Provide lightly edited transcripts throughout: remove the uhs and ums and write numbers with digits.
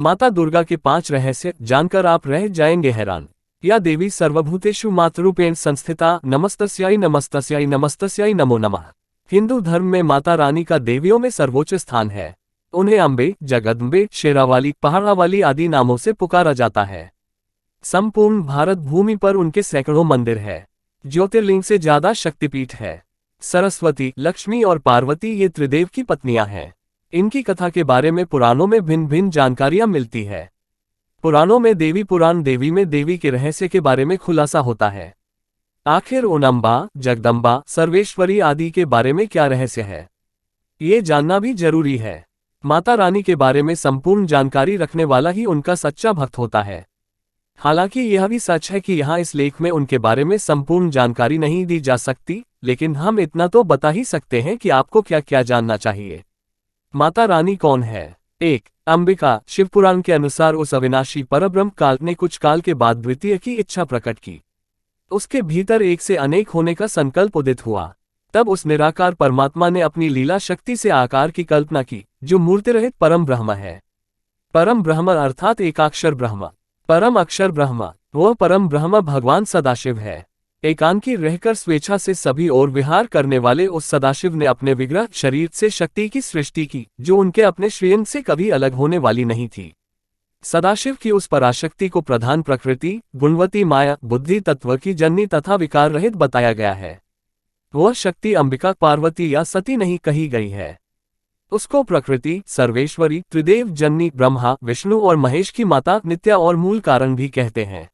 माता दुर्गा के 5 रहस्य जानकर आप रह जाएंगे हैरान। या देवी सर्वभूतेषु मातृरूपेण संस्थिता, नमस्तस्याई नमस्तस्याई नमस्तस्याई नमो नमः। हिंदू धर्म में माता रानी का देवियों में सर्वोच्च स्थान है। उन्हें अम्बे, जगदम्बे, शेरावाली, पहाड़ावाली आदि नामों से पुकारा जाता है। संपूर्ण भारत भूमि पर उनके सैकड़ों मंदिर है। ज्योतिर्लिंग से ज्यादा शक्तिपीठ है। सरस्वती, लक्ष्मी और पार्वती ये त्रिदेव की पत्नियां हैं। इनकी कथा के बारे में पुराणों में भिन्न भिन्न जानकारियां मिलती है। पुराणों में देवी पुराण देवी में देवी के रहस्य के बारे में खुलासा होता है। आखिर उन अम्बा, जगदम्बा, सर्वेश्वरी आदि के बारे में क्या रहस्य है, ये जानना भी जरूरी है। माता रानी के बारे में संपूर्ण जानकारी रखने वाला ही उनका सच्चा भक्त होता है। हालांकि यह भी सच है कि यहाँ इस लेख में उनके बारे में संपूर्ण जानकारी नहीं दी जा सकती, लेकिन हम इतना तो बता ही सकते हैं कि आपको क्या क्या जानना चाहिए। माता रानी कौन है? 1. अंबिका। शिवपुराण के अनुसार उस अविनाशी परब्रह्म काल ने कुछ काल के बाद द्वितीय की इच्छा प्रकट की। उसके भीतर एक से अनेक होने का संकल्प उदित हुआ। तब उस निराकार परमात्मा ने अपनी लीला शक्ति से आकार की कल्पना की, जो मूर्तिरहित परम ब्रह्म है। परम ब्रह्म अर्थात एकाक्षर ब्रह्म, परम अक्षर ब्रह्म, वह परम ब्रह्म भगवान सदाशिव है। एकांकी रहकर स्वेच्छा से सभी ओर विहार करने वाले उस सदाशिव ने अपने विग्रह शरीर से शक्ति की सृष्टि की, जो उनके अपने श्रेयंग से कभी अलग होने वाली नहीं थी। सदाशिव की उस पराशक्ति को प्रधान प्रकृति, गुणवती माया, बुद्धि तत्व की जननी तथा विकार रहित बताया गया है। वह शक्ति अंबिका, पार्वती या सती नहीं कही गई है। उसको प्रकृति, सर्वेश्वरी, त्रिदेव जननी, ब्रह्मा, विष्णु और महेश की माता, नित्या और मूल कारण भी कहते हैं।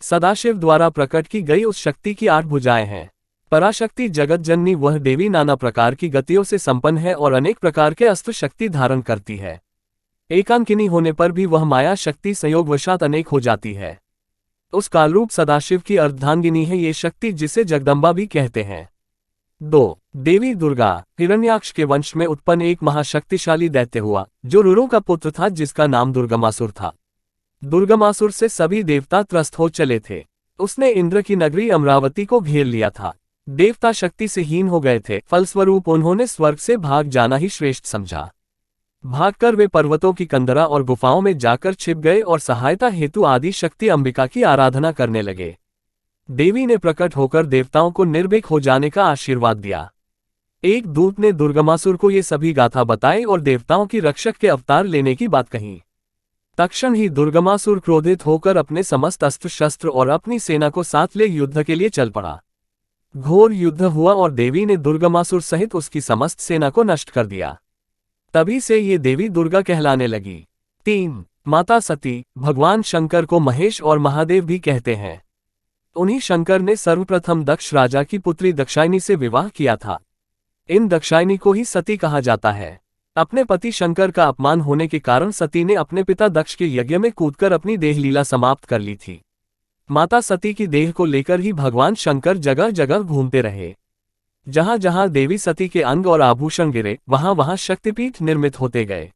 सदाशिव द्वारा प्रकट की गई उस शक्ति की 8 भुजाएं हैं। पराशक्ति जगत जननी वह देवी नाना प्रकार की गतियों से संपन्न है और अनेक प्रकार के अस्त्र शक्ति धारण करती है। एकांकिनी होने पर भी वह माया शक्ति संयोगवशात अनेक हो जाती है। उस कालरूप सदाशिव की अर्धांगिनी है ये शक्ति, जिसे जगदम्बा भी कहते हैं। 2. देवी दुर्गा। हिरण्याक्ष के वंश में उत्पन्न एक महाशक्तिशाली दैत्य हुआ, जो रुरु का पुत्र था, जिसका नाम दुर्गमासुर था। दुर्गमासुर से सभी देवता त्रस्त हो चले थे। उसने इंद्र की नगरी अमरावती को घेर लिया था। देवता शक्ति से हीन हो गए थे, फलस्वरूप उन्होंने स्वर्ग से भाग जाना ही श्रेष्ठ समझा। भागकर वे पर्वतों की कंदरा और गुफाओं में जाकर छिप गए और सहायता हेतु आदि शक्ति अंबिका की आराधना करने लगे। देवी ने प्रकट होकर देवताओं को निर्भीक हो जाने का आशीर्वाद दिया। एक दूत ने दुर्गमासुर को ये सभी गाथा बताई और देवताओं की रक्षक के अवतार लेने की बात कही। तत्क्षण ही दुर्गमासुर क्रोधित होकर अपने समस्त अस्त्र शस्त्र और अपनी सेना को साथ ले युद्ध के लिए चल पड़ा। घोर युद्ध हुआ और देवी ने दुर्गमासुर सहित उसकी समस्त सेना को नष्ट कर दिया। तभी से ये देवी दुर्गा कहलाने लगी। 3. माता सती। भगवान शंकर को महेश और महादेव भी कहते हैं। उन्हीं शंकर ने सर्वप्रथम दक्ष राजा की पुत्री दक्षायनी से विवाह किया था। इन दक्षायनी को ही सती कहा जाता है। अपने पति शंकर का अपमान होने के कारण सती ने अपने पिता दक्ष के यज्ञ में कूदकर अपनी देह लीला समाप्त कर ली थी। माता सती की देह को लेकर ही भगवान शंकर जगह जगह घूमते रहे। जहां जहां देवी सती के अंग और आभूषण गिरे, वहां वहां शक्तिपीठ निर्मित होते गए।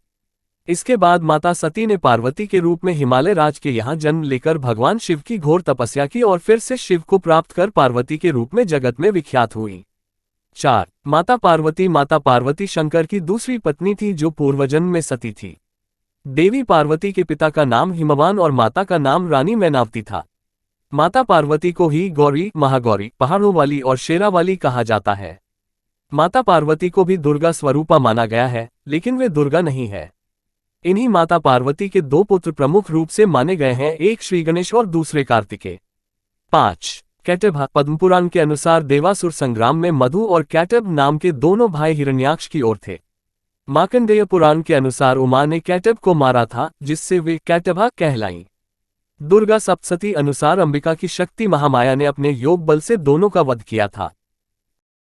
इसके बाद माता सती ने पार्वती के रूप में हिमालय राज के यहाँ जन्म लेकर भगवान शिव की घोर तपस्या की और फिर से शिव को प्राप्त कर पार्वती के रूप में जगत में विख्यात हुई। 4. माता पार्वती। माता पार्वती शंकर की दूसरी पत्नी थी, जो पूर्वजन्म में सती थी। देवी पार्वती के पिता का नाम हिमवान और माता का नाम रानी मैनावती था। माता पार्वती को ही गौरी, महागौरी, पहाड़ों वाली और शेरावाली कहा जाता है। माता पार्वती को भी दुर्गा स्वरूपा माना गया है, लेकिन वे दुर्गा नहीं है। इन्हीं माता पार्वती के 2 पुत्र प्रमुख रूप से माने गए हैं, एक श्री गणेश और दूसरे कार्तिकेय। 5. कैटभ। पद्मपुराण के अनुसार देवासुर संग्राम में मधु और कैटभ नाम के दोनों भाई हिरण्याक्ष की ओर थे। मार्कंडेय पुराण के अनुसार उमा ने कैटभ को मारा था, जिससे वे कैटभा कहलाईं। दुर्गा सप्तशती अनुसार अंबिका की शक्ति महामाया ने अपने योग बल से दोनों का वध किया था।